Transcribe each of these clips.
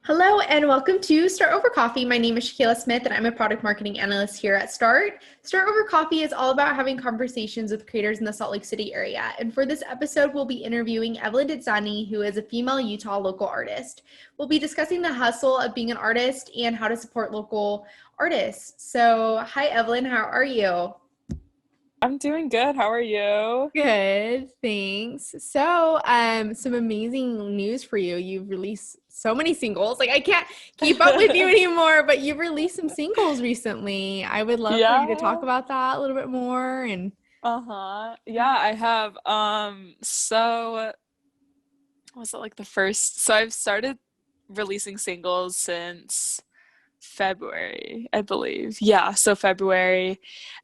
Hello and welcome to Start Over Coffee. My name is Shakayla Smith and I'm a product marketing analyst here at Start. Start Over Coffee is all about having conversations with creators in the Salt Lake City area. And for this episode, we'll be interviewing Evelyn Detzany, who is a female Utah local artist. We'll be discussing the hustle of being an artist and how to support local artists. So, hi Evelyn, how are you? I'm doing good. How are you? Good, thanks. So, some amazing news for you. You've released so many singles. Like I can't keep up with you anymore, but you've released some singles recently. I would love for you to talk Yeah. about that a little bit more and Uh-huh. Yeah, I have. So was it like the first? So I've started releasing singles since February, I believe. Yeah, so February.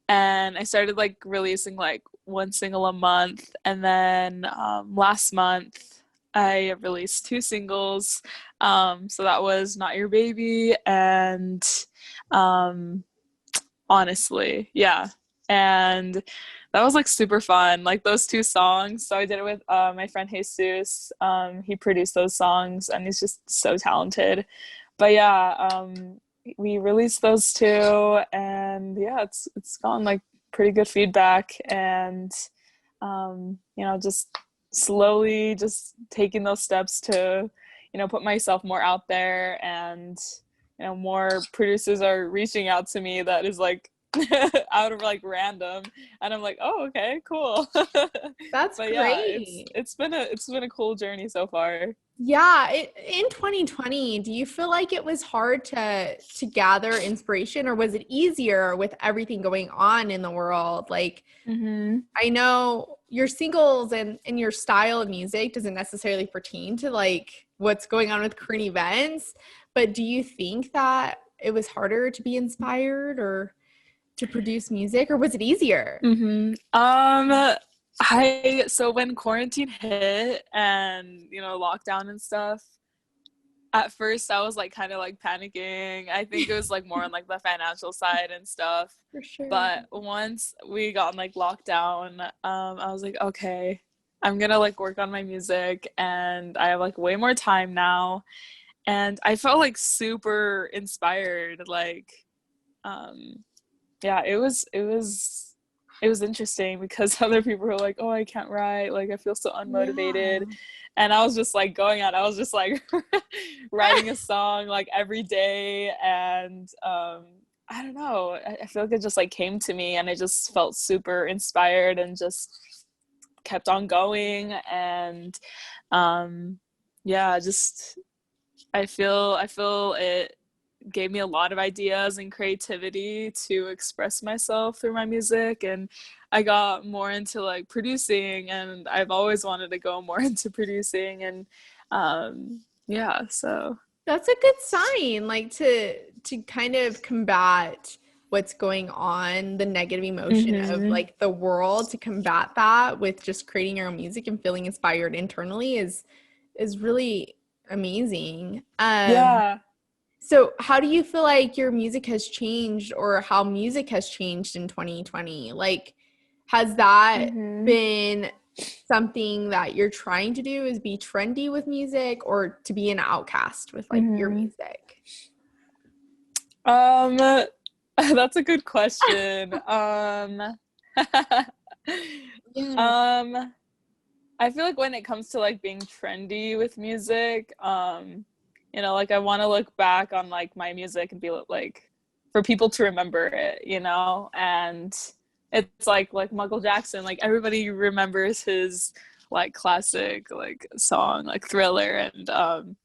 And I started like releasing like one single a month. And then last month I released two singles. So that was Not Your Baby and um Honestly, yeah. And that was like super fun. Like those two songs. So I did it with my friend Jesus. He produced those songs and he's just so talented. But yeah, we released those two and yeah, it's gotten like pretty good feedback and just slowly just taking those steps to, put myself more out there and more producers are reaching out to me that is like out of like random and I'm like, oh, okay, cool. that's But yeah, it's great. it's been a it's been a cool journey so far. Yeah, in 2020, do you feel like it was hard to gather inspiration or was it easier with everything going on in the world? Like Mm-hmm. I know your singles and your style of music doesn't necessarily pertain to like what's going on with current events, but do you think that it was harder to be inspired or to produce music or was it easier? Mm-hmm. I so when quarantine hit and lockdown and stuff, at first I was like kind of like panicking. I think it was like more on like the financial side and stuff. For sure. But once we got like lockdown, I was like, okay, I'm gonna like work on my music and I have like way more time now. And I felt like super inspired. Like, um, yeah, it was interesting because other people were like, "Oh, I can't write. Like, I feel so unmotivated," Yeah. and I was just like going out. I was just like writing a song like every day, and I don't know. I feel like it just like came to me, and I just felt super inspired, and just kept on going, and yeah, just I feel it gave me a lot of ideas and creativity to express myself through my music, and I got more into like producing, and I've always wanted to go more into producing, and yeah, so That's a good sign, like to kind of combat what's going on, the negative emotion of hmm like the world, to combat that with just creating your own music and feeling inspired internally is really amazing. yeah. So how do you feel like your music has changed or how music has changed in 2020? Like, has that hmm been something that you're trying to do is be trendy with music or to be an outcast with like your hmm music? um that's a good question. Yeah. um I feel like when it comes to like being trendy with music, like I want to look back on like my music and be like for people to remember it, and it's like Michael Jackson, like everybody remembers his like classic like song like Thriller, and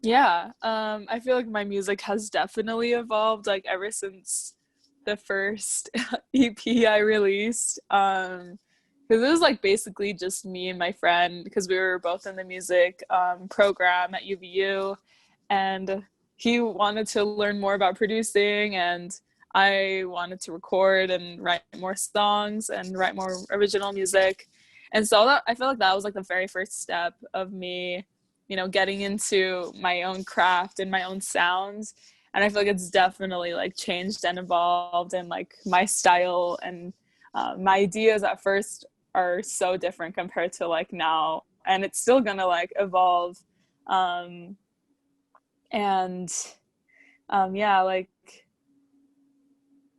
yeah, I feel like my music has definitely evolved like ever since the first EP I released. Because it was like basically just me and my friend because we were both in the music program at UVU, and he wanted to learn more about producing, and I wanted to record and write more songs and write more original music. And so that I feel like that was like the very first step of me, getting into my own craft and my own sounds. And I feel like it's definitely like changed and evolved, and like my style and my ideas at first are so different compared to like now, and it's still gonna like evolve. And yeah, like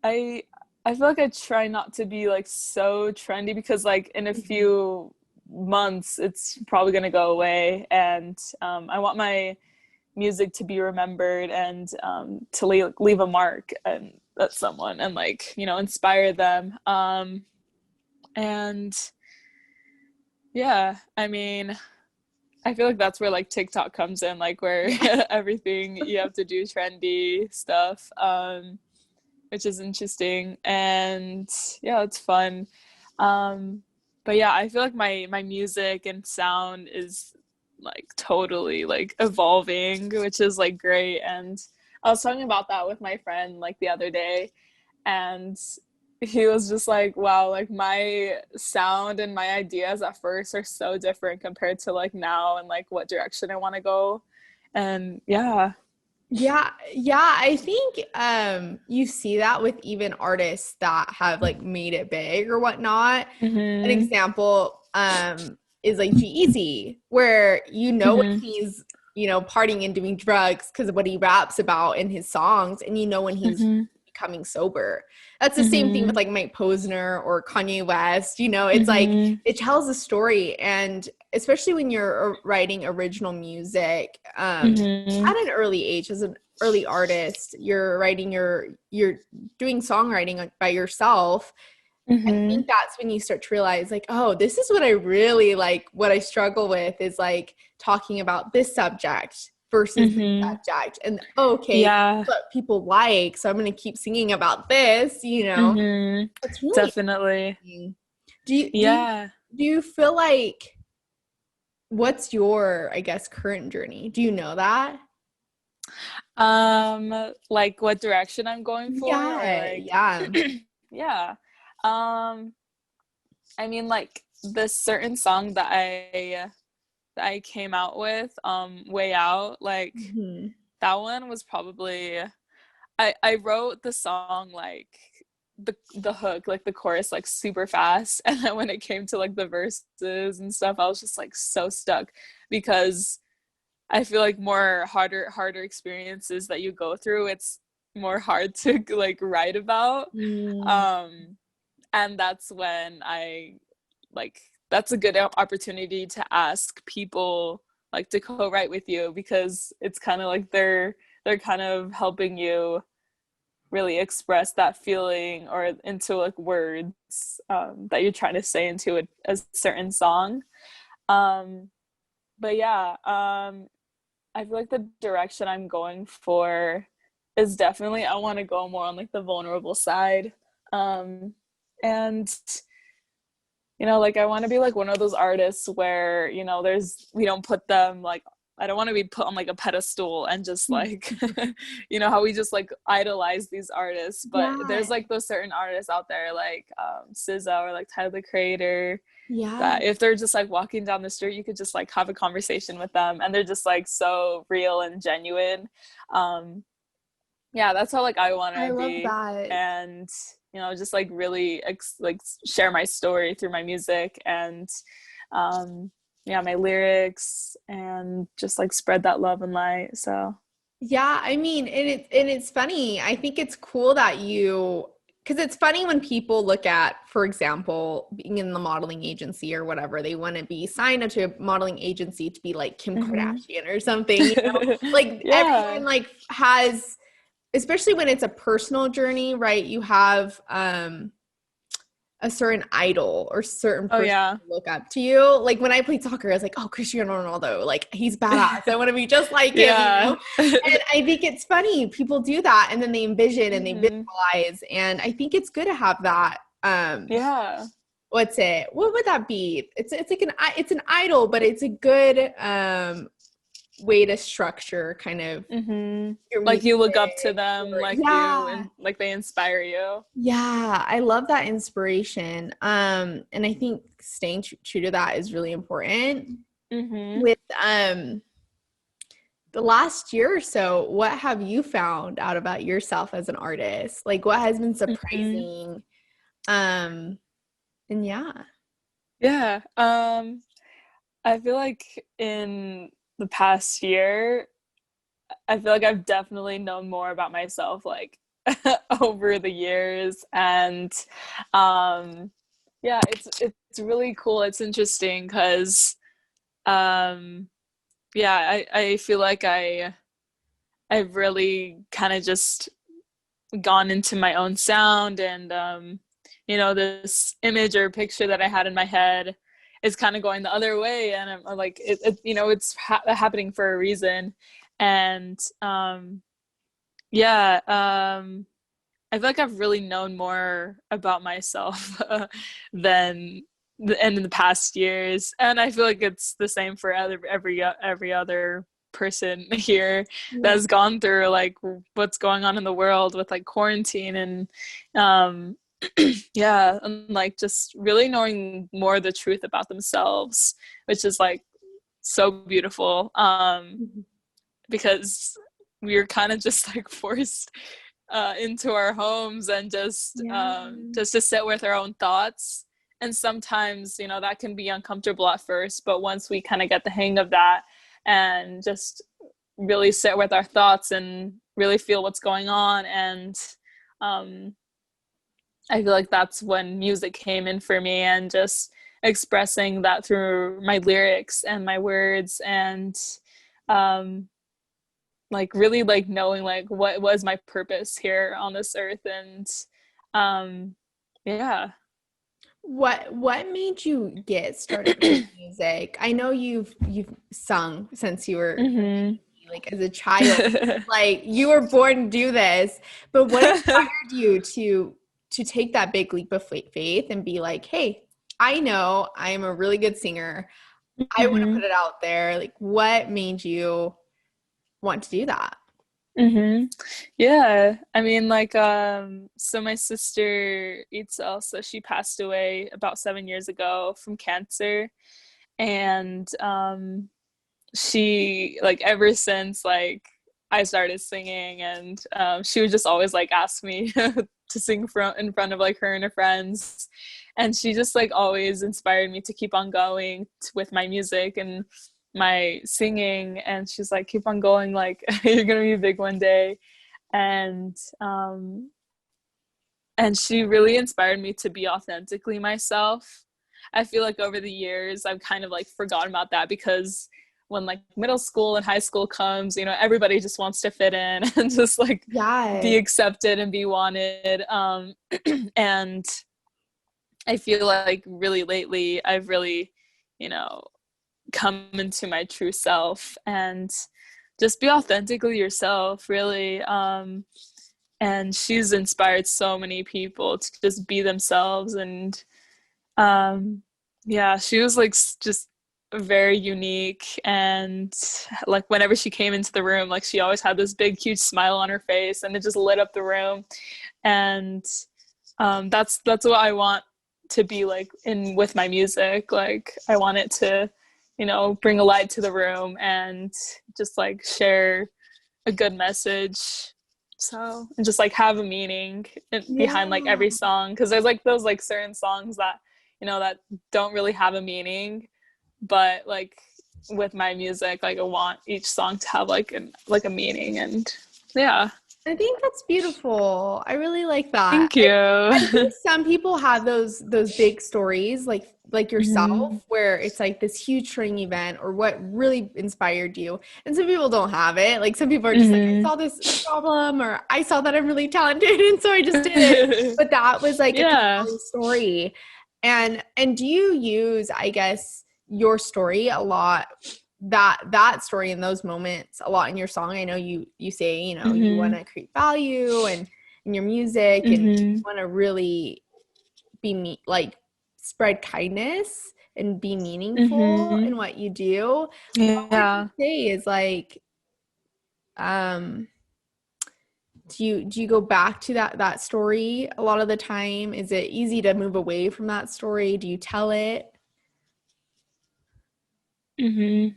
I I feel like I try not to be like so trendy because like in a few months it's probably gonna go away, and I want my music to be remembered and to leave a mark and at someone and like inspire them. And yeah, I mean, I feel like that's where like TikTok comes in, like where Yeah. everything you have to do trendy stuff, which is interesting. And yeah, it's fun. But yeah, I feel like my music and sound is like totally like evolving, which is like great. And I was talking about that with my friend like the other day, and he was just like, wow, like my sound and my ideas at first are so different compared to like now and like what direction I want to go. And yeah. Yeah, yeah, I think you see that with even artists that have like made it big or whatnot. An Mm-hmm. example is like G-Eazy, where when Mm-hmm. he's, partying and doing drugs because of what he raps about in his songs, and when he's Mm-hmm. becoming sober. That's the same thing with Mm-hmm. like Mike Posner or Kanye West. It's like Mm-hmm. it tells a story, and especially when you're writing original music, Mm-hmm. at an early age as an early artist, you're doing songwriting by yourself. I Mm-hmm. think that's when you start to realize like, oh, this is what I really like. What I struggle with is like talking about this subject versus this Mm-hmm. subject. And okay, Yeah. what people like, so I'm going to keep singing about this. Mm-hmm. It's really Definitely. interesting. Yeah. Do you feel like what's your, I guess, current journey? Do you know that? Like what direction I'm going for, or Yeah, like yeah. yeah. Um, I mean, like this certain song that I came out with, Way Out, like Mhm. that one was probably I wrote the song like the hook, like the chorus, like super fast, and then when it came to like the verses and stuff, I was just like so stuck because I feel like more harder experiences that you go through, it's more hard to like write about. Mm. Um, and that's when like that's a good opportunity to ask people like to co-write with you, because it's kind of like they're kind of helping you really express that feeling or into like words, that you're trying to say into a certain song. Um, but yeah, I feel like the direction I'm going for is definitely I want to go more on like the vulnerable side. And like I want to be like one of those artists where, we don't put them like, I don't want to be put on like a pedestal and just like how we just like idolize these artists, but Yeah, there's like those certain artists out there like SZA or like Tyler the Creator, yeah. that if they're just like walking down the street, you could just like have a conversation with them and they're just like so real and genuine. um yeah, that's how like I want I to love be. that. And just like really like share my story through my music and yeah, my lyrics, and just like spread that love and light. So Yeah, I mean, and it's funny. I think it's cool that because it's funny when people look at, for example, being in the modeling agency or whatever, they want to be signed up to a modeling agency to be like Kim mhm. Kardashian or something. Like Yeah. everyone like has, especially when it's a personal journey, right? You have a certain idol or certain Oh person yeah. to look up to you. Like when I played soccer, I was like, oh, Cristiano Ronaldo, like he's badass. I want to be just like him. Yeah. And I think it's funny. People do that and then they envision and they Mhm. visualize. And I think it's good to have that. Yeah. What's it? What would that be? It's like it's an idol, but it's a good way to structure kind of Mhm. your Like music. you look up to them, Or like you, yeah. and like they inspire you. Yeah, I love that inspiration. And I think staying true to that is really important. Mhm. With the last year or so, what have you found out about yourself as an artist? Like what has been Mhm. surprising? Um, and yeah. Yeah. I feel like in the past year, I feel like I've definitely known more about myself like over the years, and yeah, it's really cool. It's interesting because yeah, I feel like I've really kind of just gone into my own sound, and this image or picture that I had in my head is kind of going the other way, and I'm like it's happening for a reason. And yeah, I feel like I've really known more about myself than in the past years, and I feel like it's the same for every other person here Yeah. that's gone through like what's going on in the world with like quarantine, and um yeah, and like just really knowing more the truth about themselves, which is like so beautiful, Mhm. because we were kind of just like forced into our homes, and Yeah. just to sit with our own thoughts. And sometimes, that can be uncomfortable at first, but once we kind of get the hang of that and just really sit with our thoughts and really feel what's going on, and um, I feel like that's when music came in for me, and just expressing that through my lyrics and my words, and um, like really like knowing like what was my purpose here on this earth. And um yeah. What made you get started with music? I know you've sung since you were Hmm. like as a child. Like you were born to do this, but what inspired you to take that big leap of faith and be like, "Hey, I know I am a really good singer. I want to Hmm. put it out there." Like what made you want to do that? Hmm. Yeah, I mean, like, so my sister Itzel, so she passed away about 7 years ago from cancer, and she like ever since like I started singing, and she would just always like ask me to sing in front of like her and her friends, and she just like always inspired me to keep on going with my music and my singing, and she's like, keep on going, like you're gonna be big one day. And and she really inspired me to be authentically myself. I feel like over the years I've kind of like forgotten about that, because when like middle school and high school comes, everybody just wants to fit in and just like be Yes. accepted and be wanted. And I feel like really lately I've really, you know, come into my true self and just be authentically yourself, really. And she's inspired so many people to just be themselves. And yeah, she was like just very unique, and like whenever she came into the room, like she always had this big huge smile on her face, and it just lit up the room. And that's what I want to be like in with my music. Like I want it to bring a light to the room and just like share a good message, so, and just like have a meaning Yeah. behind like every song, because there's like those like certain songs that that don't really have a meaning, but like with my music, like I want each song to have like a meaning. And yeah. I think that's beautiful. I really like that. Thank you. I think some people have those big stories like Hmm. yourself where it's like this huge turning event or what really inspired you. And some people don't have it. Like some people are just like, I Hmm. saw this problem or I saw that I'm really talented and so I just did it. But that was like a Yeah. compelling story. And do you use, I guess, your story a lot, that story in those moments a lot in your song? I know you say, you want Hmm. to create value and in your music and Hmm. want to really like spread kindness and be meaningful Hmm. in what you do. What would you Yeah. say is like um do you go back to that story a lot of the time? Is it easy to move away from that story? Do you tell it? Hmm.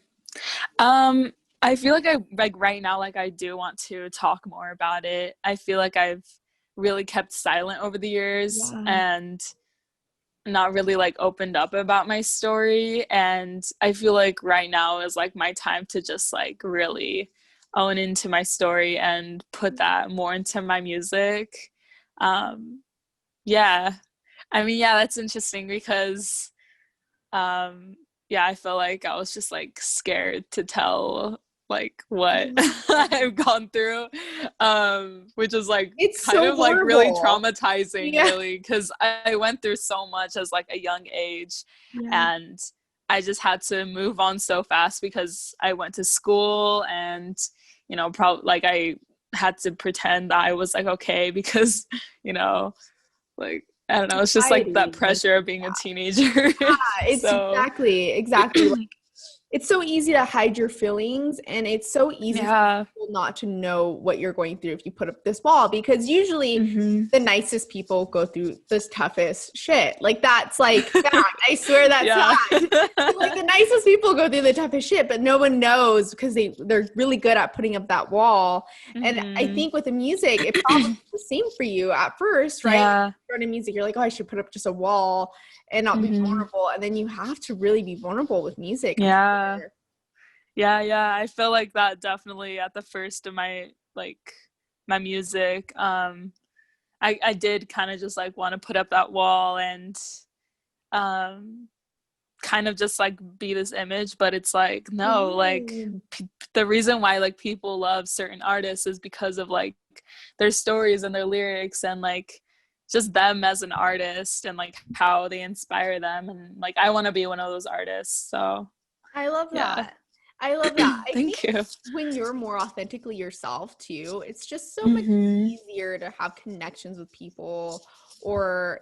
Um, I feel like I like right now, like I do want to talk more about it. I feel like I've really kept silent over the years Yeah. and not really like opened up about my story. And I feel like right now is like my time to just like really own into my story and put that more into my music. Yeah. I mean, yeah, that's interesting because yeah, I feel like I was just like scared to tell like what I've gone through, which is like It's kind so of like really vulnerable. traumatizing, Yeah. really, because I went through so much as like a young age, Yeah. and I just had to move on so fast because I went to school, and probably like I had to pretend that I was like okay because you know like I don't know, it's just like that Society makes pressure of you being a that. teenager. It's So exactly like it's so easy to hide your feelings, and it's so easy for yeah. people not to know what you're going through if you put up this wall, because usually Hmm. the nicest people go through this toughest shit. Like that's like fact. I swear that's Yeah. fact. Like the nicest people go through the toughest shit, but no one knows because they're really good at putting up that wall. And I Hmm. think with the music, it probably was the same for you at first, right? Like Yeah. starting music, you're like, oh, I should put up just a wall and not be Hmm. vulnerable. And then you have to really be vulnerable with music, I'm Yeah. sure. Yeah. I feel like that definitely at the first of my like my music. I did kind of just like want to put up that wall and um kind of just like be this image, but it's like no, like Yeah. the reason why like people love certain artists is because of like their stories and their lyrics and like just them as an artist and like how they inspire them, and like I want to be one of those artists, so I love yeah. that. I love that. I think Thank you. when you're more authentically yourself too, it's just so much Hmm. easier to have connections with people, or,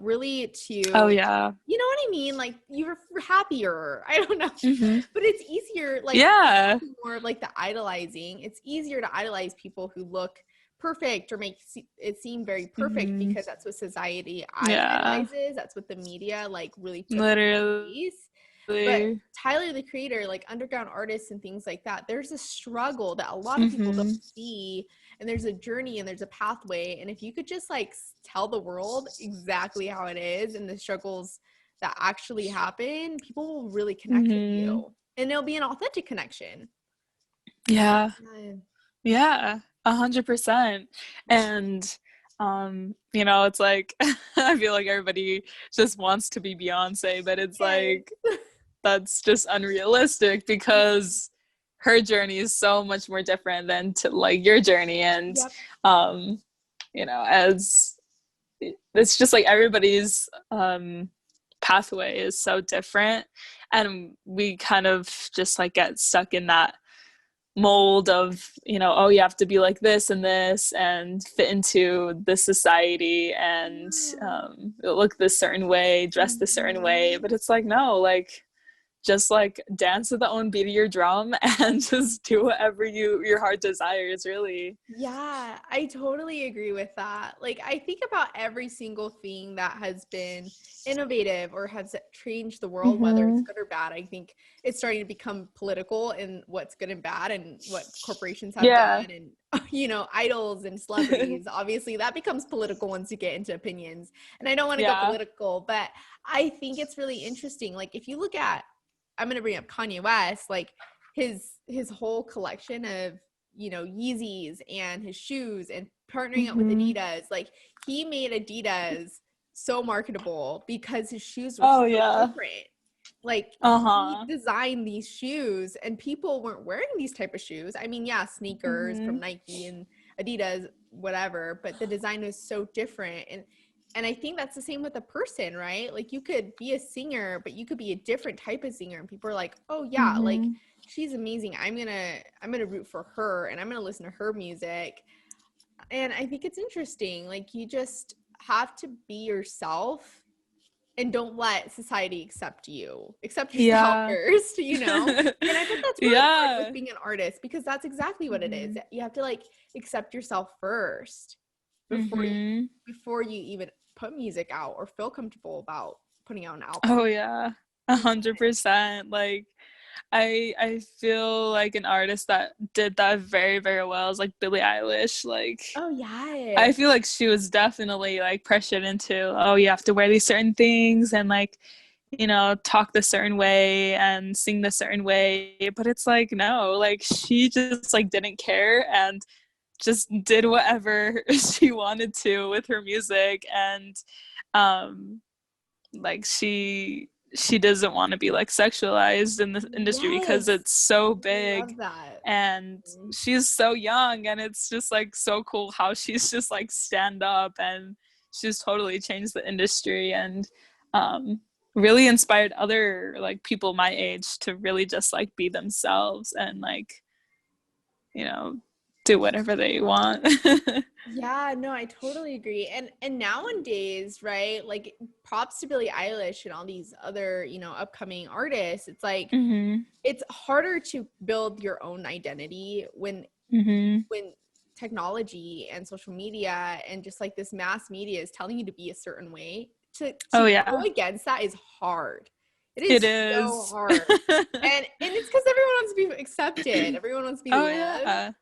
really to, Oh yeah. you know what I mean? Like you're happier. I don't know. Hmm. But it's easier, like Yeah. more of like the idolizing. It's easier to idolize people who look perfect or make it seem very perfect Hmm. because that's what society Yeah, idolizes. That's what the media like really took literally. place. But Tyler the Creator, like underground artists and things like that, there's a struggle that a lot of people don't Hmm. see, and there's a journey and there's a pathway. And if you could just like tell the world exactly how it is and the struggles that actually happen, people will really connect with Hmm. you, and it'll be an authentic connection. Yeah. Yeah. Yeah, 100%. And it's like I feel like everybody just wants to be Beyonce, but it's Yes. like that's just unrealistic because her journey is so much more different than to like your journey. And Yep. um as it's just like everybody's pathway is so different, and we kind of just like get stuck in that mold of oh, you have to be like this and this and fit into this society and look this certain way, dress this certain way, Mhm. but it's like no, like just like dance to the own beat of your drum and just do whatever your heart desires, really. Yeah, I totally agree with that. Like, I think about every single thing that has been innovative or has changed the world, whether it's Mm-hmm. good or bad. I think it's starting to become political in what's good and bad and what corporations have Yeah. done. And, idols and celebrities, obviously, that becomes political once you get into opinions. And I don't want to go Yeah. political, but I think it's really interesting. Like, if you look at, I'm going to bring up Kanye West, like his whole collection of Yeezys and his shoes and partnering up with Mm-hmm. Adidas. Like he made Adidas so marketable because his shoes were Oh so yeah. different. Like he Uh-huh. designed these shoes and people weren't wearing these type of shoes. I mean, yeah, sneakers Mm-hmm. from Nike and Adidas, whatever, but the design was so different. And I think that's the same with a person, right? Like you could be a singer, but you could be a different type of singer and people are like, "Oh yeah, like Mm-hmm. she's amazing. I'm gonna root for her and I'm gonna listen to her music." And I think it's interesting. Like you just have to be yourself and don't let society accept yourself Yeah. first. And I bet that's really hard with Yeah. being an artist because that's exactly what it is. Mm-hmm. You have to like accept yourself first before you Mm-hmm. before you even put music out or feel comfortable about putting out an album. Oh yeah, 100%. Like I feel like an artist that did that very, very well is like Billie Eilish. Like Oh I yes. feel like she was definitely like pressured into, oh, you have to wear these certain things and like talk the certain way and sing the certain way. But it's like, no, like she just like didn't care and just did whatever she wanted to with her music. And like she doesn't want to be like sexualized in the industry because Yes. it's so I big, love that. and she's so young, and it's just like so cool how she's just like stand up, and she's totally changed the industry, and really inspired other like people my age to really just like be themselves and like you know do whatever they want. Yeah, no, I totally agree. And nowadays, right? Like props to Billie Eilish and all these other, upcoming artists. It's like Mhm. it's harder to build your own identity Mhm. when technology and social media and just like this mass media is telling you to be a certain way. To Oh go yeah. against that is hard. It It is so is. hard. And it's because everyone wants to be accepted. Everyone wants to be Oh loved. yeah.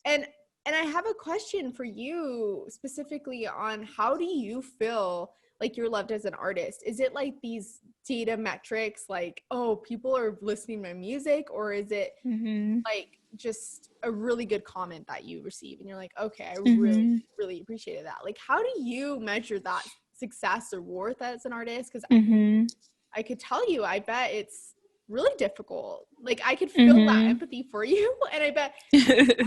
And and I have a question for you specifically on how do you feel like you're loved as an artist? Is it like these data metrics like, oh, people are listening to my music, or is it Mhm. like just a really good comment that you receive and you're like, okay, I really, Mhm. really appreciated that. Like, how do you measure that success or worth as an artist? Because Mhm. I could tell you, I bet it's really difficult. Like, I could feel that Mhm. empathy for you. And I bet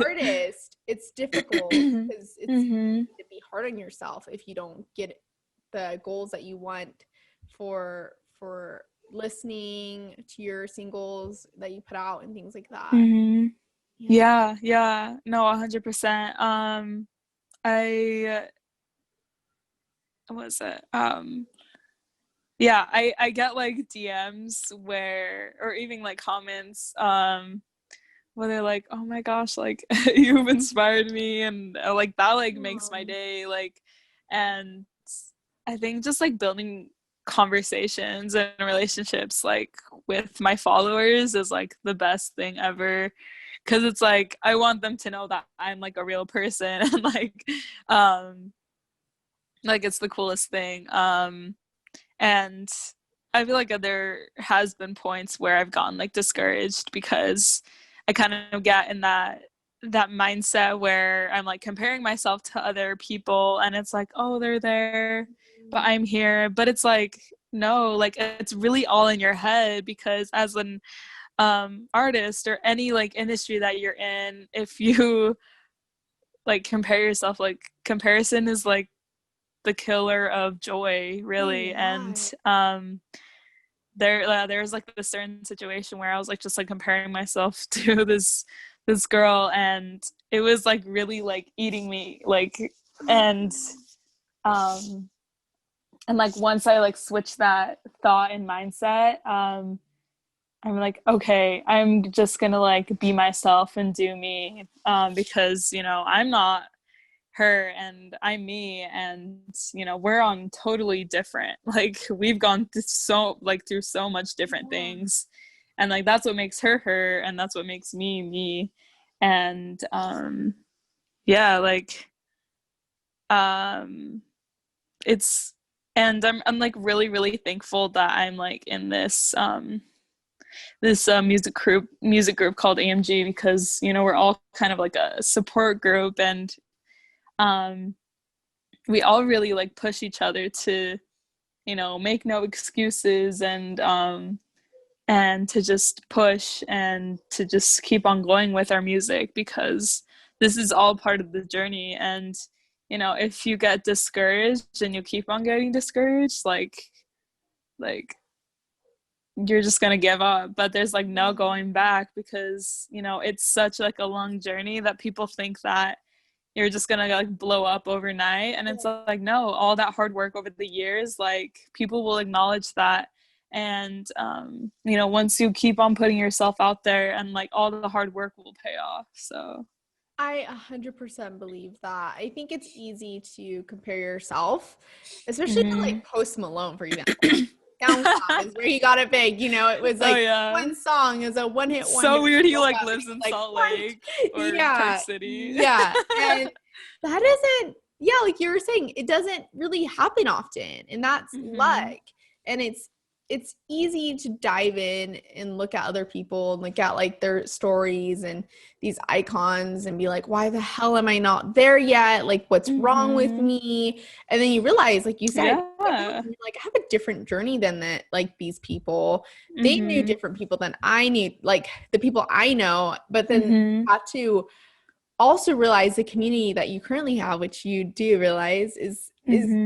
artist, it's difficult because it's Mhm. to be hard on yourself if you don't get the goals that you want for listening to your singles that you put out and things like that. Mhm. Yeah. Yeah, yeah. No, 100%. I what was it? Yeah, I get like DMs where or even like comments where they're like, "Oh my gosh, like you've inspired me," and like that like makes my day, like, and I think just like building conversations and relationships like with my followers is like the best thing ever, because it's like I want them to know that I'm like a real person and um like it's the coolest thing. And I feel like there has been points where I've gotten like discouraged because I kind of get in that mindset where I'm like comparing myself to other people, and it's like, oh, they're there but I'm here. But it's like, no, like it's really all in your head, because as an artist or any like industry that you're in, if you like compare yourself, like comparison is like the killer of joy, Oh really. And yeah. there's like this certain situation where I was like just like comparing myself to this girl, and it was like really like eating me, like, and um and like once I like switched that thought and mindset, I'm like, okay, I'm just gonna like be myself and do me, because I'm not her and I'm me, and we're on totally different, like we've gone through so much different Yeah. things, and like that's what makes her her, and that's what makes me me. And yeah, like um it's and I'm like really really thankful that I'm like in this music group called AMG, because we're all kind of like a support group, and um we all really like push each other to make no excuses, and to just push and to just keep on going with our music, because this is all part of the journey. And if you get discouraged and you keep on getting discouraged, like you're just gonna give up. But there's like no going back, because it's such like a long journey that people think that you're just gonna like blow up overnight, and it's like, no, all that hard work over the years, like people will acknowledge that. And once you keep on putting yourself out there, and like all the hard work will pay off. So I 100% believe that. I think it's easy to compare yourself, especially to mm-hmm. like Post Malone, for example. Like SoundCloud is where he got it big. It was Oh like yeah, one song is a one hit wonder. so weird, he Woke like up and lives he was in like, Salt what? Lake or Park Yeah, City. yeah. And that isn't, yeah, like you were saying, it doesn't really happen often. And that's Mm-hmm. luck. And it's it's easy to dive in and look at other people and look at like their stories and these icons and be like, why the hell am I not there yet? Like, what's wrong with me? And then you realize, like you said, you're like, I have a different journey than that. Like these people, they knew different people than I knew, like the people I know, but then you have to also realize the community that you currently have, which you do realize is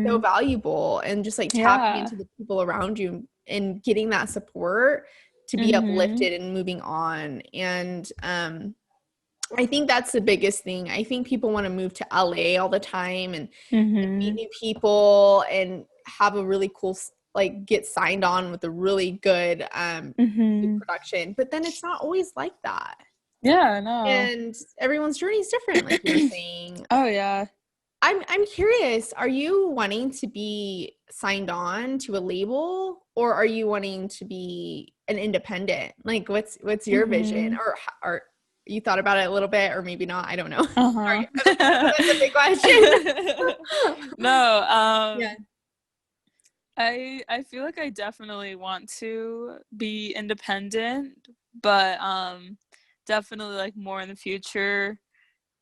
so valuable, and just like tapping into the people around you and getting that support to be uplifted and moving on. And I think that's the biggest thing. I think people want to move to LA all the time and meet new people and have a really cool, like get signed on with a really good production, but then it's not always like that. Yeah, no. And everyone's journey is different, like you were saying. Oh yeah. I'm curious, are you wanting to be signed on to a label, or are you wanting to be an independent? Like what's your vision? Or you thought about it a little bit, or maybe not, I don't know. Sorry, that's a big question. No, yeah. I feel like I definitely want to be independent, but definitely like more in the future,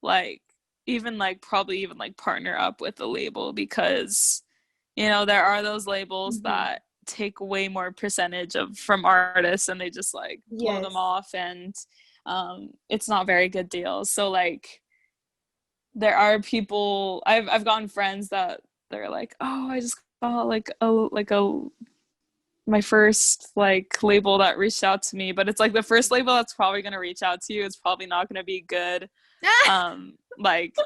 like even like probably even like partner up with a label, because you know there are those labels that take way more percentage from artists, and they just like blow them off, and it's not very good deals. So like there are people, I've gotten friends that they're like, oh, I just got like a my first like label that reached out to me, but it's like the first label that's probably going to reach out to you is probably not going to be good. Like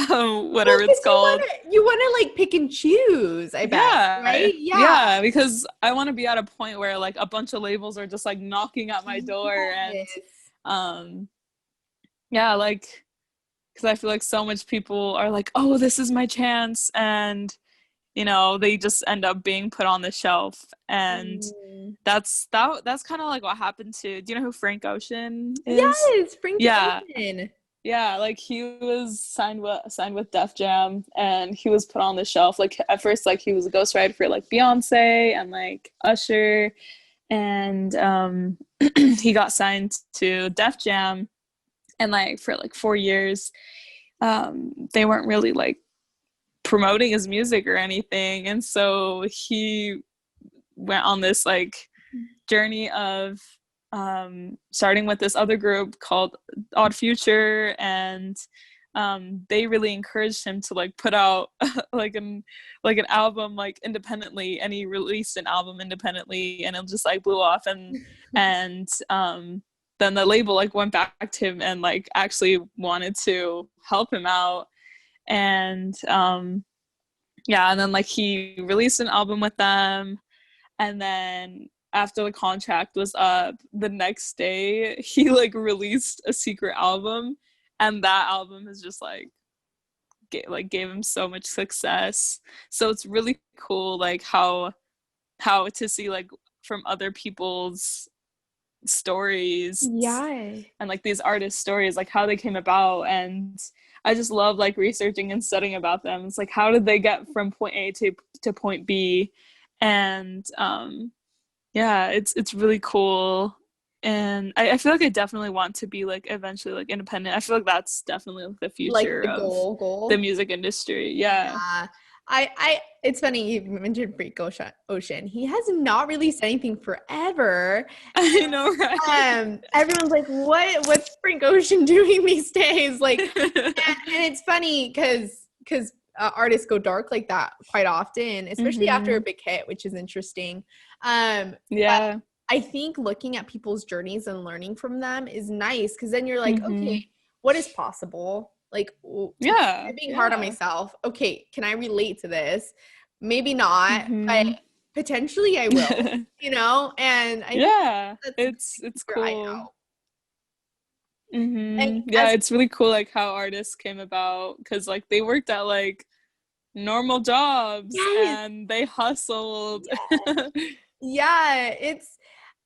whatever it's called. You want to like pick and choose, I bet, right? Yeah, because I want to be at a point where like a bunch of labels are just like knocking at my door, and yeah, like because I feel like so much people are like, oh, this is my chance, and you know, they just end up being put on the shelf. And that's kind of like what happened to, do you know who Frank Ocean is? Yes, Frank Ocean. Yeah, like he was signed with Def Jam, and he was put on the shelf. Like at first, like he was a ghostwriter for like Beyonce and like Usher, and he got signed to Def Jam, and like for like 4 years, they weren't really like promoting his music or anything, and so he went on this like journey of starting with this other group called Odd Future, and they really encouraged him to like put out like an album like independently, and he released an album independently, and it just like blew off, and then the label like went back to him and like actually wanted to help him out. And yeah, and then like he released an album with them, and then after the contract was up, the next day he like released a secret album, and that album is just like gave him so much success. So it's really cool like how to see like from other people's stories, and like these artists' stories, like how they came about. And I just love like researching and studying about them. It's like, how did they get from point A to point B? And yeah, it's really cool. And I feel like I definitely want to be like eventually like independent. I feel like that's definitely like the future like the of goal. the music industry. Yeah. I it's funny you mentioned Frank Ocean. He has not released anything forever. I know, right? Everyone's like, what's Frank Ocean doing these days? Like, and it's funny because artists go dark like that quite often, especially after a big hit, which is interesting. Yeah. I think looking at people's journeys and learning from them is nice, because then you're like, okay, what is possible? Like, I'm being hard on myself. Okay, can I relate to this? Maybe not, but potentially I will, you know? And I think it's cool. And it's really cool like how artists came about, because like they worked at like normal jobs and they hustled.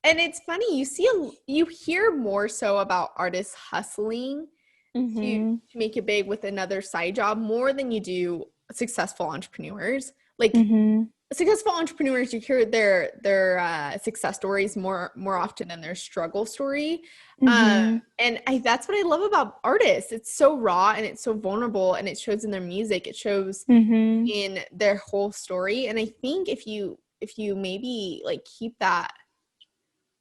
It's funny, you hear more so about artists hustling to make it big with another side job more than you do successful entrepreneurs. Like successful entrepreneurs, you hear their success stories more often than their struggle story. Mm-hmm. And that's what I love about artists. It's so raw and it's so vulnerable, and it shows in their music. It shows Mm-hmm. in their whole story. And I think if you maybe like keep that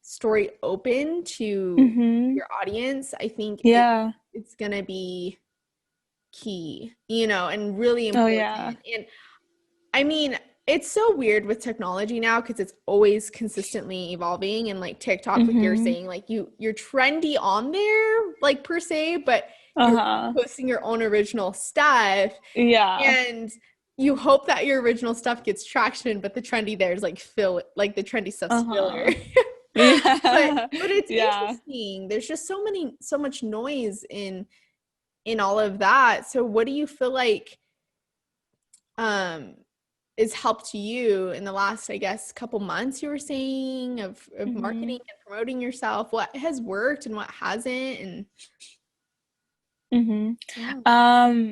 story open to Mm-hmm. your audience, I think Yeah. it's gonna be key, and really Oh important. yeah. And I mean, it's so weird with technology now because it's always consistently evolving. And like TikTok, like you're Mm-hmm. saying, like you're trendy on there, like per se, but you're Uh-huh. posting your own original stuff, Yeah. and you hope that your original stuff gets traction, but the trendy there is like like the trendy stuff's filler. Uh-huh. but Yeah. but it's Yeah. interesting. There's just so much noise in all of that. So what do you feel like um is helped you in the last, I guess, couple months, you were saying, of Mm-hmm. marketing and promoting yourself? What has worked and what hasn't? And Mm-hmm. yeah.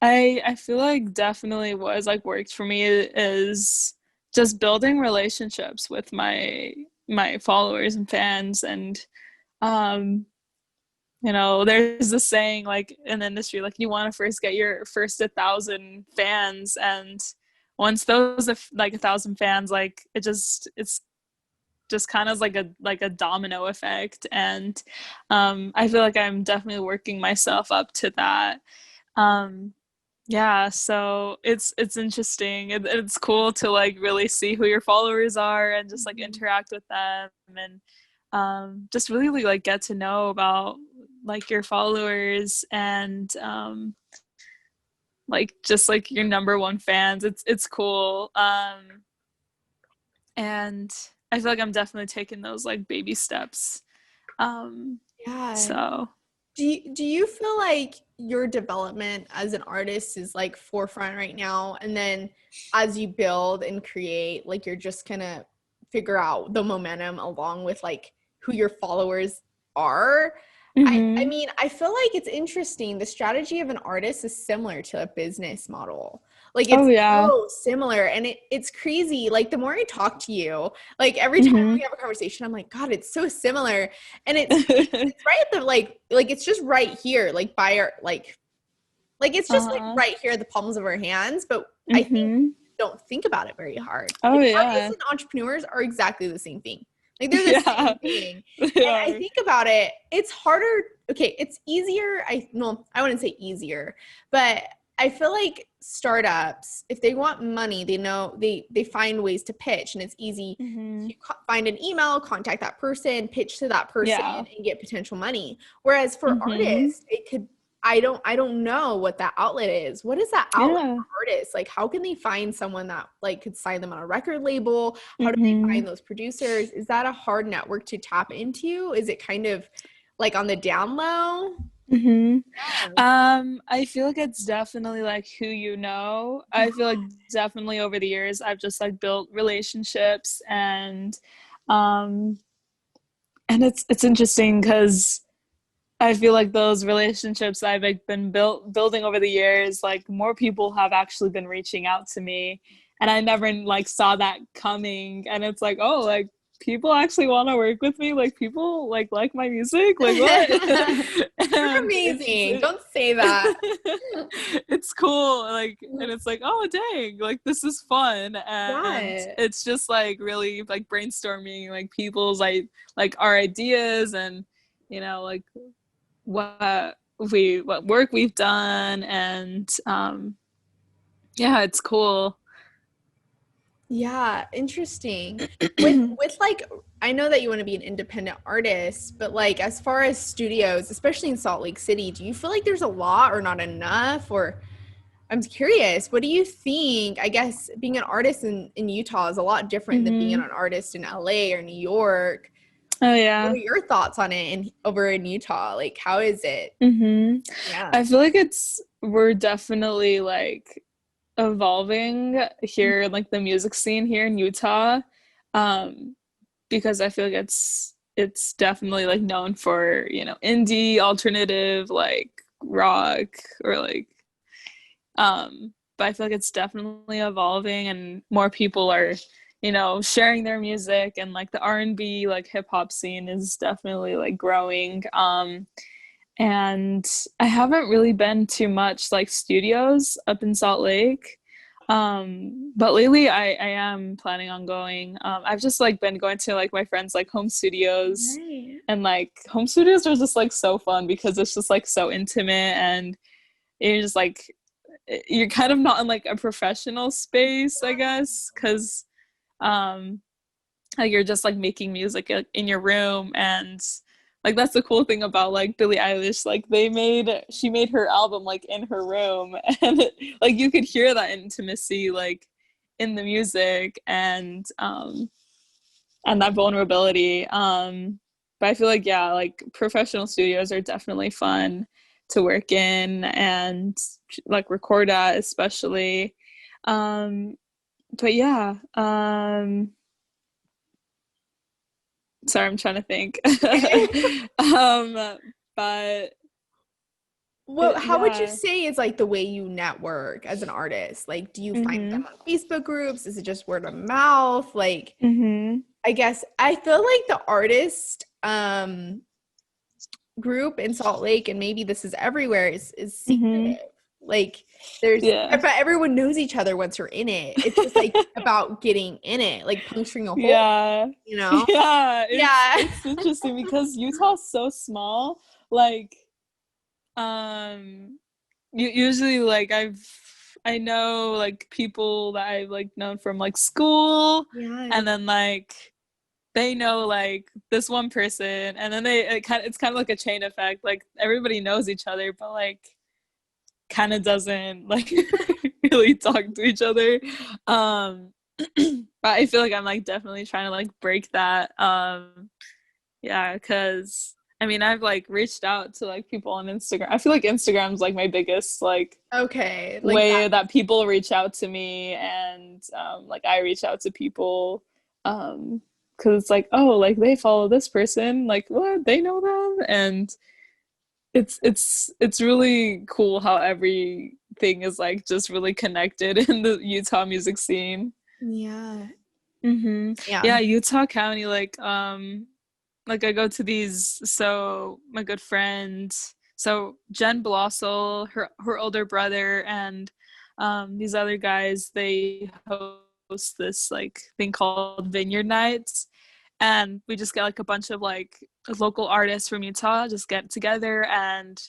I feel like definitely what has like worked for me is just building relationships with my followers and fans. And um there's this saying like in the industry, like you want to first get your first 1,000 fans, and once those like 1,000 fans, like it's just kind of like a domino effect. And I feel like I'm definitely working myself up to that. um yeah, so it's interesting. It's cool to like really see who your followers are and just like Mhm. interact with them, and just really like get to know about like your followers, and like just like your number one fans. It's cool. And I feel like I'm definitely taking those like baby steps. Um Yeah. so Do you feel like your development as an artist is like forefront right now, and then as you build and create, like you're just gonna figure out the momentum along with like who your followers are? I mhm. mean, I feel like it's interesting. The strategy of an artist is similar to a business model. Like Oh it's yeah. so similar, and it's crazy. Like the more I talk to you, like every time Mhm. we have a conversation, I'm like, God, it's so similar. And it's right at the like it's just right here, like by our like it's just like Uh-huh. right here at the palms of our hands. But I think Mhm. we don't think about it very hard. Oh Like artists yeah. and entrepreneurs are exactly the same thing. Like they're the Yeah. same thing. They And I are. think about it, it's harder. Okay, it's easier. I wouldn't say easier, but I feel like startups, if they want money, they know they find ways to pitch, and it's easy Mhm. to find an email, contact that person, pitch to that person, Yeah. and get potential money. Whereas for Mhm. artists, it could I don't know what that outlet is. What is that outlet Yeah. for artists? Like how can they find someone that like could sign them on a record label? How do they Mhm. find those producers? Is that a hard network to tap into? Is it kind of like on the down low? Mhm. Yeah. I feel like it's definitely like who you know. I feel like definitely over the years I've just like built relationships, um and it's interesting because I feel like those relationships I've like been building over the years, like more people have actually been reaching out to me, and I never like saw that coming. And it's like, oh, like people actually want to work with me. Like people like my music. Like what? You're And amazing. Don't say that. it's cool. Like, and it's like, oh dang, like this is fun, and Yeah. it's just like really like brainstorming like people's like our ideas, and like what work we've done. And yeah, it's cool. Yeah, interesting. With like I know that you want to be an independent artist, but like as far as studios, especially in Salt Lake City, do you feel like there's a lot or not enough? Or I'm curious, what do you think? I guess being an artist in Utah is a lot different than being an Hmm. artist in LA or New York. Oh What yeah. are your thoughts on it over in Utah? Like how is it? Hmm. Yeah. I feel like we're definitely like evolving here in like the music scene here in Utah, um because I feel like it's definitely like known for indie alternative like rock, or like um but I feel like it's definitely evolving, and more people are, you know, sharing their music, and like the R&B, like hip hop scene is definitely like growing. And I haven't really been to much like studios up in Salt Lake. But lately I am planning on going. I've just like been going to like my friends like home studios, Right. and like home studios are just like so fun because it's just like so intimate, and you're just like, you're kind of not in like a professional space, I guess, because like you're just like making music in your room. And like that's the cool thing about like Billie Eilish, like she made her album like in her room, and like you could hear that intimacy like in the music, and that vulnerability. But I feel like, yeah, like professional studios are definitely fun to work in and like record at, especially. But yeah, sorry, I'm trying to think. But Well, how would you yeah. say is like the way you network as an artist? Like, do you find them Mhm. on Facebook groups? Is it just word of mouth? Like, Mhm. I guess I feel like the artist group in Salt Lake, and maybe this is everywhere, is Mhm. secretive. Like, there's Yeah. but everyone knows each other once you're in it. It's just like about getting in it, like puncturing a hole, Yeah. you know? Yeah, Yeah. it's interesting because Utah's so small. Like, usually like I know like people that I've like known from like school, Yeah. and then like they know like this one person, and then it's kind of like a chain effect. Like everybody knows each other, but like kind of doesn't like really talk to each other. But I feel like I'm like definitely trying to like break that. Yeah, because I mean I've like reached out to like people on Instagram. I feel like Instagram's like my biggest like Okay. Like that. way that people reach out to me, and like I reach out to people, because it's like, oh, like they follow this person, like what, they know them. And it's really cool how everything is like just really connected in the Utah music scene. Yeah. Yeah. Yeah, Utah County, like I go to these, so my good friend, so Jen Blossel, her older brother, and these other guys, they host this like thing called Vineyard Nights, and we just get like a bunch of like local artists from Utah just get together. And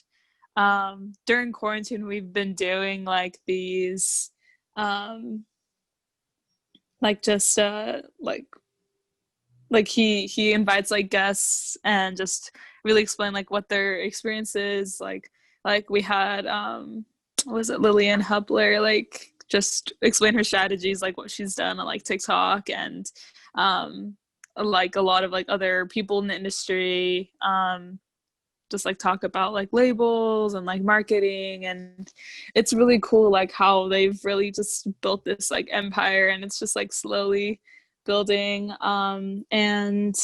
during quarantine we've been doing like these like just like he invites like guests and just really explain like what their experience is. Like we had what was it, Lillian Hubler, like just explain her strategies, like what she's done on like TikTok, and like a lot of like other people in the industry, just like talk about like labels and like marketing. And it's really cool like how they've really just built this like empire, and it's just like slowly building. And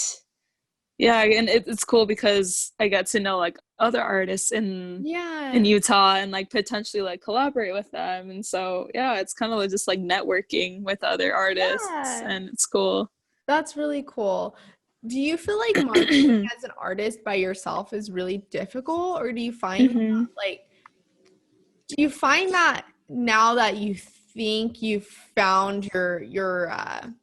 yeah, and it's cool because I get to know like other artists in Yeah. Utah, and like potentially like collaborate with them. And so yeah, it's kind of just like networking with other artists, Yeah. and it's cool. That's really cool. Do you feel like marketing as an artist by yourself is really difficult, or do you find that, Hmm. like, do you find that now that you think you've found your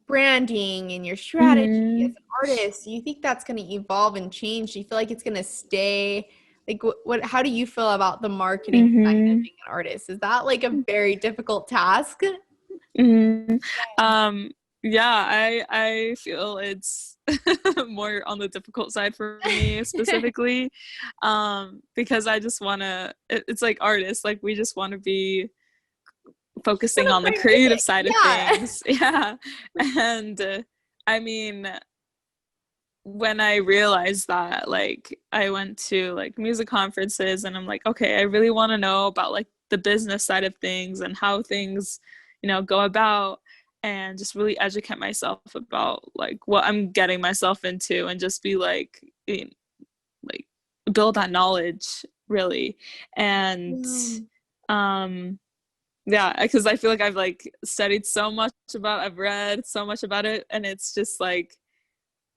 branding and your strategy as Hmm. an artist, do you think that's going to evolve and change? Do you feel like it's going to stay? Like, what how do you feel about the marketing side of Hmm. being an artist? Is that like a very difficult task? Hmm. Um, yeah, I feel it's more on the difficult side for me specifically, because I just wanna. It's like artists, like we just want to be Want focusing to on the play creative music? side of Yeah. things. Yeah, and I mean, when I realized that, like I went to like music conferences, and I'm like, okay, I really want to know about like the business side of things and how things, you know, go about, and just really educate myself about like what I'm getting myself into, and just be like, like build that knowledge really. And Yeah. um yeah, because I feel like I've like studied so much I've read so much about it, and it's just like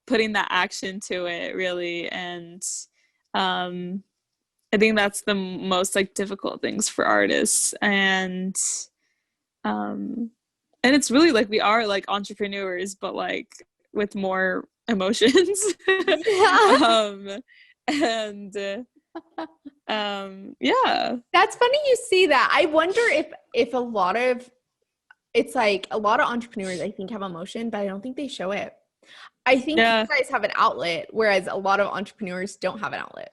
putting that action to it really. And I think that's the most like difficult things for artists. And it's really like we are like entrepreneurs, but like with more emotions. Yeah. And yeah. That's funny you see that. I wonder if a lot of it's like a lot of entrepreneurs I think have emotion, but I don't think they show it. I think you Yeah. guys have an outlet, whereas a lot of entrepreneurs don't have an outlet.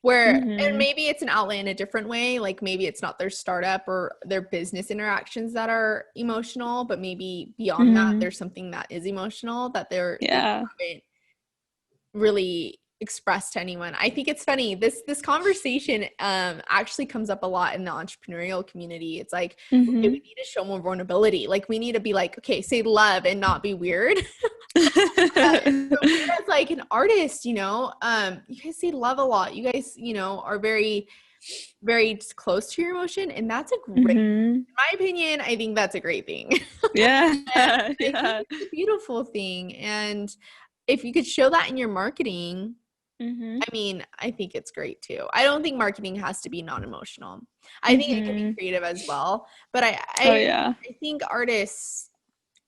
And maybe it's an outlet in a different way. Like maybe it's not their startup or their business interactions that are emotional, but maybe beyond that, there's something that is emotional that they haven't really expressed to anyone. I think it's funny. This conversation actually comes up a lot in the entrepreneurial community. It's like, okay, we need to show more vulnerability. Like we need to be like, okay, say love and not be weird. But as like an artist, you guys say love a lot. You guys, are very, very close to your emotion, and that's a great. In my opinion, I think that's a great thing. Yeah. I think it's a beautiful thing, and if you could show that in your marketing, I mean, I think it's great too. I don't think marketing has to be non-emotional. I think it can be creative as well. But I think artists,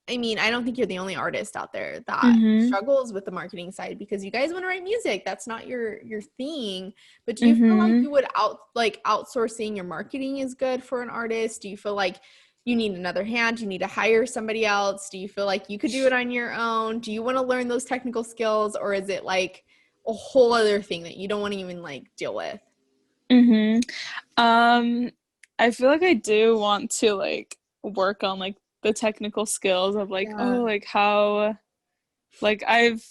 I mean, I don't think you're the only artist out there that struggles with the marketing side, because you guys want to write music. That's not your thing. But do you feel like you would outsourcing your marketing is good for an artist? Do you feel like you need another hand? Do you need to hire somebody else? Do you feel like you could do it on your own? Do you want to learn those technical skills, or is it like a whole other thing that you don't want to even like deal with? I feel like I do want to like work on like the technical skills of like, like how, like I've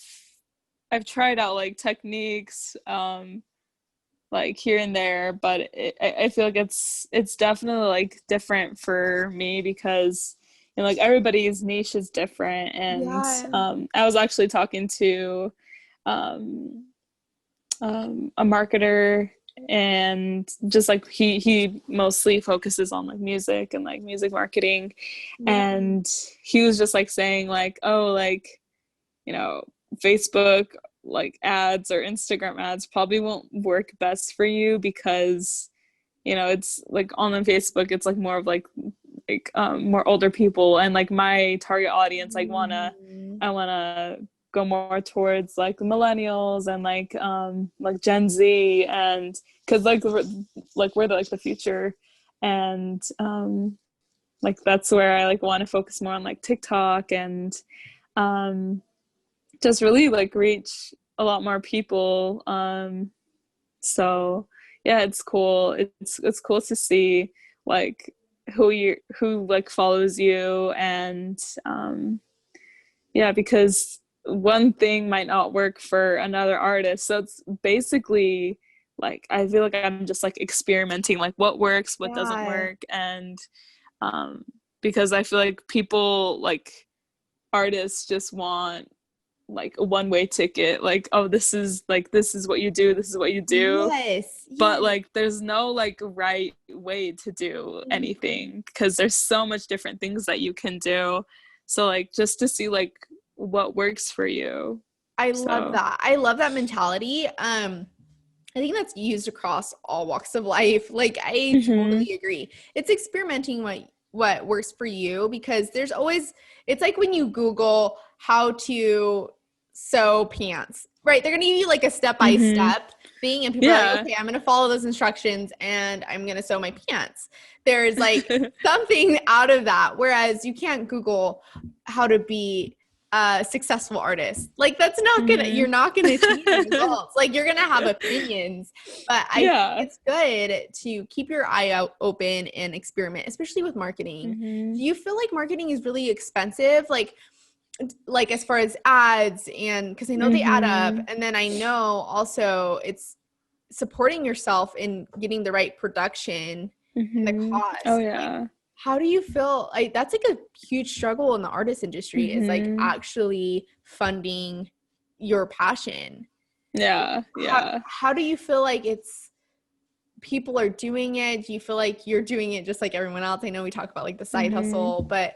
tried out like techniques like here and there, but I feel like it's definitely like different for me, because like everybody's niche is different. And I was actually talking to a marketer, and just like he mostly focuses on like music and like music marketing. And he was just like saying like, oh, like Facebook like ads or Instagram ads probably won't work best for you, because it's like on Facebook it's like more of like more older people, and like my target audience I wanna go more towards like millennials and like Gen Z, and because like we're the future. And like that's where I like want to focus more on like TikTok, and just really like reach a lot more people. So yeah, it's cool. It's cool to see like who like follows you. And yeah, because one thing might not work for another artist. So it's basically like I feel like I'm just like experimenting, like what works, what doesn't work. And because I feel like people, like artists, just want like a one-way ticket, like, oh, this is what you do, this is what you do. But like there's no like right way to do anything, because there's so much different things that you can do. So like just to see like what works for you. Love that. I love that mentality. I think that's used across all walks of life. Like I totally agree. It's experimenting what works for you, because there's always, it's like when you Google how to sew pants, right? They're going to give you like a step-by-step thing, and people are like, okay, I'm going to follow those instructions and I'm going to sew my pants. There's like something out of that. Whereas you can't Google how to be a successful artist. Like that's not gonna, you're not gonna see the results. Like you're gonna have opinions, but I think it's good to keep your eye out open and experiment, especially with marketing. Do you feel like marketing is really expensive? Like as far as ads, and because I know they add up, and then I know also it's supporting yourself in getting the right production and the cost. Oh yeah. Like, how do you feel? Like that's like a huge struggle in the artist industry, is like actually funding your passion. Yeah. How do you feel like people are doing it? Do you feel like you're doing it just like everyone else? I know we talk about like the side hustle, but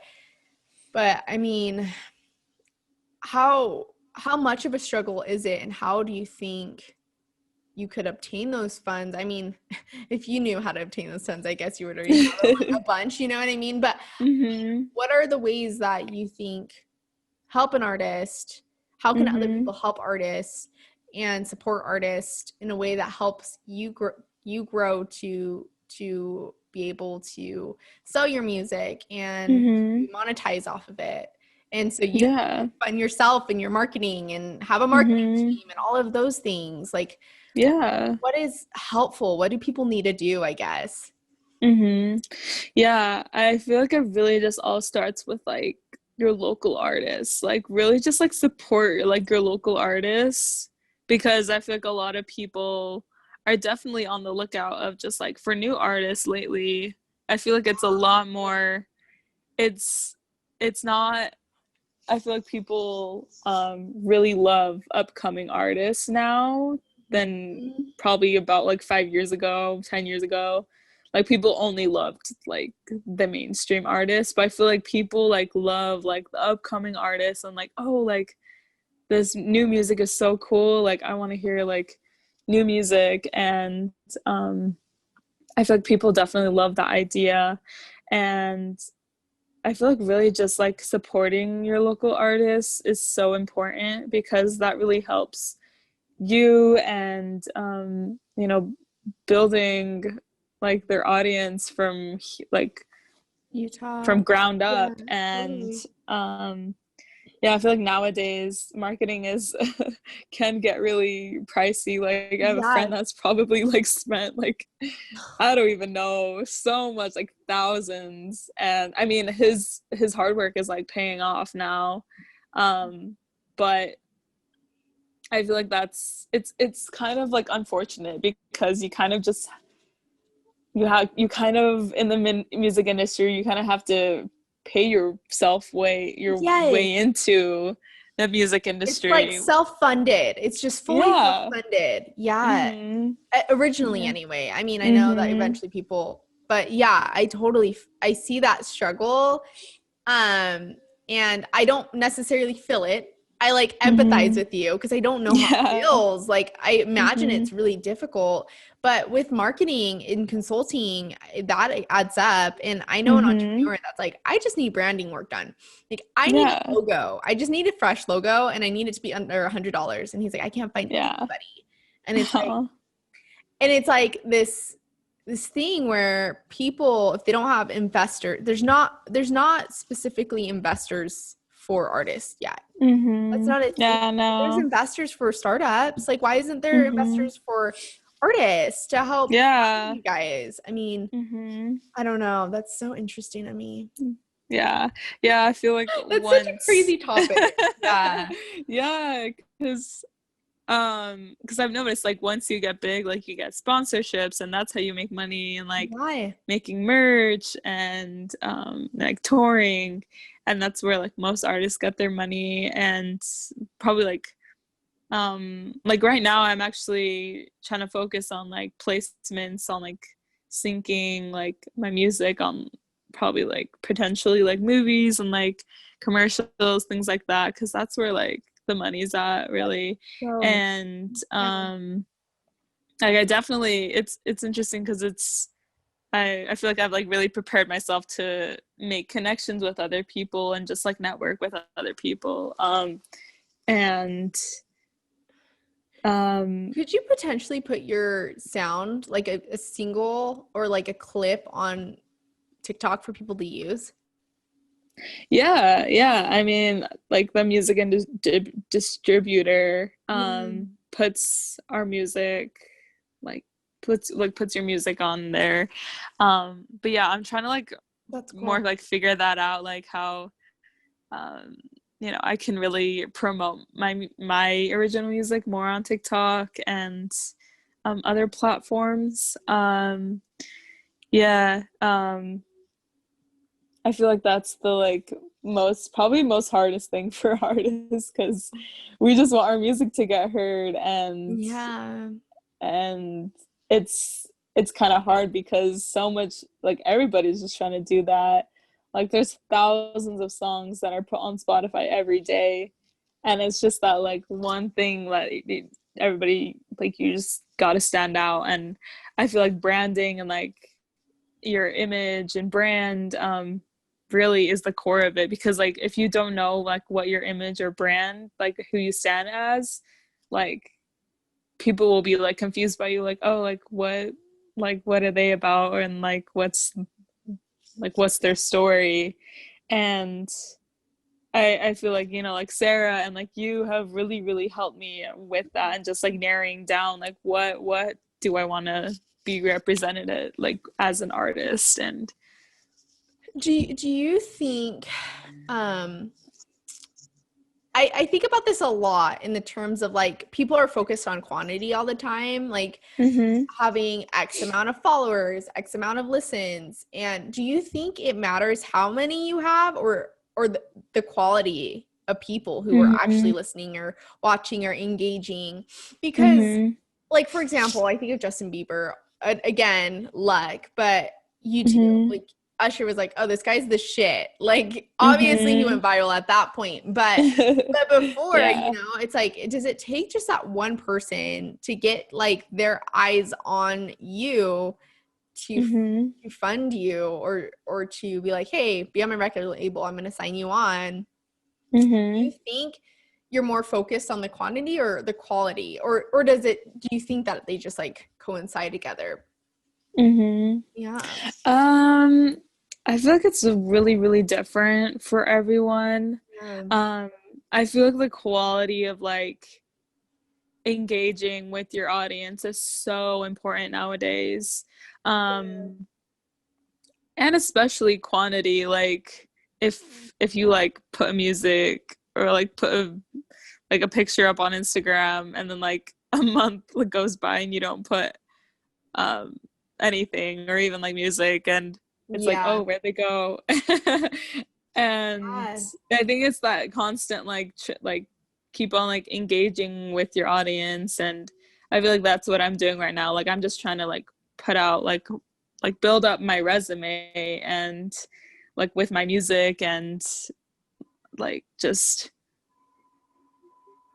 I mean, how much of a struggle is it, and how do you think you could obtain those funds? I mean, if you knew how to obtain those funds, I guess you would already have like a bunch, you know what I mean? But what are the ways that you think help an artist? How can other people help artists and support artists in a way that helps you grow to be able to sell your music and monetize off of it? And so you fund yourself and your marketing and have a marketing team and all of those things. Like, what is helpful? What do people need to do, I guess? Yeah, I feel like it really just all starts with like your local artists. Like really just like support like your local artists, because I feel like a lot of people are definitely on the lookout of just like for new artists lately. I feel like it's a lot more, it's not, I feel like people really love upcoming artists now than probably about like 5 years ago, 10 years ago. Like people only loved like the mainstream artists, but I feel like people like love like the upcoming artists and like, oh, like this new music is so cool. Like I want to hear like new music. And I feel like people definitely love the idea. And I feel like really just like supporting your local artists is so important, because that really helps you and, you know, building like their audience from like Utah, from ground up. And yeah, I feel like nowadays marketing is can get really pricey. Like I have a friend that's probably like spent like, I don't even know, so much, like thousands. And I mean his hard work is like paying off now. But I feel like it's kind of like unfortunate, because you kind of just you kind of in the music industry, you kind of have to pay yourself way into the music industry. It's like self-funded. It's just fully self-funded. Originally anyway. I mean, I know that eventually people, but yeah, I see that struggle. And I don't necessarily feel it. I like empathize with you because I don't know how it feels. Like I imagine it's really difficult, but with marketing and consulting, that adds up. And I know an entrepreneur that's like, I just need branding work done. Like I need a logo. I just need a fresh logo, and I need it to be under $100. And he's like, I can't find anybody. And it's like this thing where people, if they don't have investors, there's not specifically investors for artists yet. That's not it. No. There's investors for startups. Like, why isn't there investors for artists to help you guys? I mean, I don't know. That's so interesting to me. Yeah, I feel like that's such a crazy topic. Because I've noticed like once you get big, like you get sponsorships, and that's how you make money, and like making merch and like touring, and that's where like most artists get their money. And probably like right now I'm actually trying to focus on like placements, on like syncing like my music on probably like potentially like movies and like commercials, things like that, because that's where like the money's at really. And like I definitely, it's interesting because I feel like I've like really prepared myself to make connections with other people and just like network with other people. And could you potentially put your sound like a single or like a clip on TikTok for people to use? Yeah. I mean, like the music distributor puts our music, like puts your music on there. But yeah, I'm trying to like that's cool. more like figure that out, like how you know, I can really promote my original music more on TikTok and other platforms. I feel like that's the like most hardest thing for artists, because we just want our music to get heard, and it's it's kind of hard because so much, like, everybody's just trying to do that. Like, there's thousands of songs that are put on Spotify every day, and it's just that, like, one thing that everybody, like, you just gotta stand out. And I feel like branding and, like, your image and brand really is the core of it, because, like, if you don't know, like, what your image or brand, like, who you stand as, like, people will be, like, confused by you, like, oh, like, what are they about, and, like, what's their story. And I feel like, you know, like, Sarah and, like, you have really, really helped me with that, and just, like, narrowing down, like, what do I want to be represented, like, as an artist. And Do you think I think about this a lot in the terms of, like, people are focused on quantity all the time, like having X amount of followers, X amount of listens. And do you think it matters how many you have, or the quality of people who are actually listening or watching or engaging? Because like, for example, I think of Justin Bieber, again, luck, but YouTube, like, Usher was like, oh, this guy's the shit. Like, obviously he went viral at that point, but before, yeah. you know, it's like, does it take just that one person to get, like, their eyes on you to fund you, or to be like, hey, be on my record label, I'm going to sign you on? Do you think you're more focused on the quantity or the quality, or do you think that they just, like, coincide together? Yeah. I feel like it's really, really different for everyone. I feel like the quality of, like, engaging with your audience is so important nowadays. And especially quantity, like, if you, like, put music, or, like, put a picture up on Instagram, and then, like, a month goes by and you don't put anything, or even, like, music, and it's like, oh, where'd they go? And I think it's that constant, like, like, keep on, like, engaging with your audience. And I feel like that's what I'm doing right now. Like, I'm just trying to, like, put out, like build up my resume, and, like, with my music, and, like, just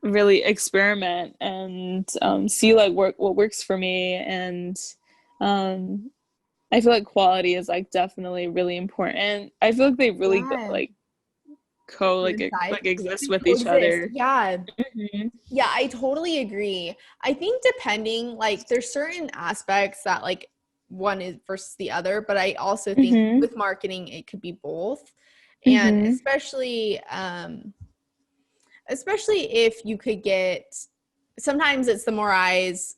really experiment and see, like, what works for me. And I feel like quality is, like, definitely really important. I feel like they really like exist with each other. Yeah, I totally agree. I think depending, like, there's certain aspects that, like, one is versus the other, but I also think with marketing it could be both. And especially if you could get, sometimes it's the more eyes,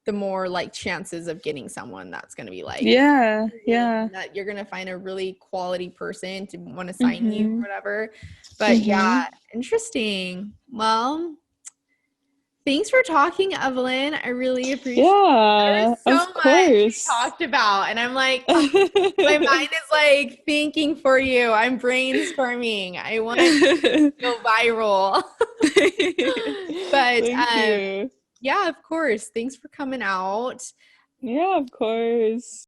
the more, like, chances of getting someone that's going to be like, that you're going to find a really quality person to want to sign you or whatever. But yeah, interesting. Well, thanks for talking, Evelyn. I really appreciate it. There's so much we talked about, and I'm like, my mind is, like, thinking for you. I'm brainstorming. I want to go viral. But Thank you. yeah, of course. Thanks for coming out. Yeah, of course.